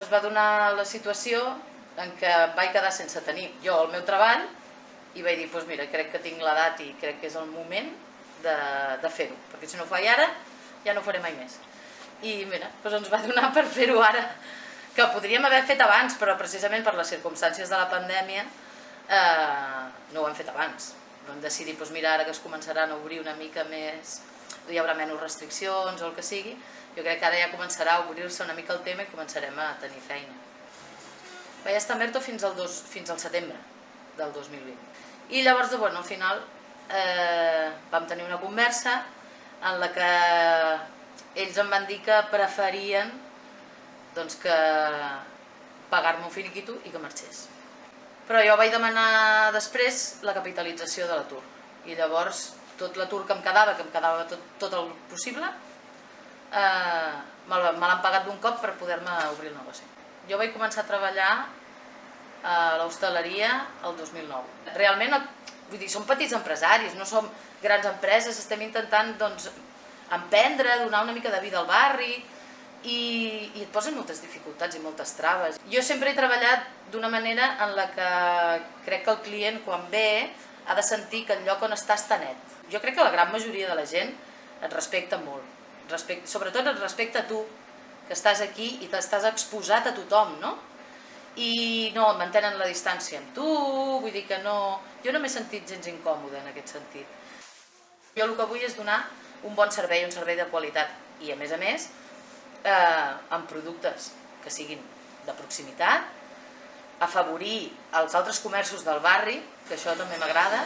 Es va donar la situació en què vaig quedar sense tenir jo el meu treball i vaig dir, doncs mira, crec que tinc l'edat i crec que és el moment de fer-ho, perquè si no ho faig ara ja no ho faré mai més. I mira, doncs ens va donar per fer-ho ara, que podríem haver fet abans, però precisament per les circumstàncies de la pandèmia no ho hem fet abans. Vam decidir, doncs mira, ara que es començaran a obrir una mica més, hi haurà menys restriccions o el que sigui, jo crec que ara ja començarà a obrir-se una mica el tema i començarem a tenir feina. Vaig estar a Merto fins al setembre del 2020. I llavors, al final, vam tenir una conversa en la que ells em van dir que preferien que pagar-me un finiquito i que marxés. Però jo vaig demanar després la capitalització de l'atur. I llavors tot l'atur que em quedava tot el possible, me l'han pagat d'un cop per poder-me obrir el negoci. Jo vaig començar a treballar a l'hostaleria el 2009. Realment, vull dir, som petits empresaris, no som grans empreses, estem intentant emprendre, donar una mica de vida al barri i et posen moltes dificultats i moltes traves. Jo sempre he treballat d'una manera en la que crec que el client quan ve ha de sentir que el lloc on està net. Jo crec que la gran majoria de la gent et respecta molt, sobretot et respecta a tu, que estàs aquí i t'estàs exposat a tothom, no? I no, mantenen la distància amb tu, vull dir que no... Jo no m'he sentit gens incòmode en aquest sentit. Jo el que vull és donar un bon servei, un servei de qualitat i a més, amb productes que siguin de proximitat, afavorir els altres comerços del barri, que això també m'agrada,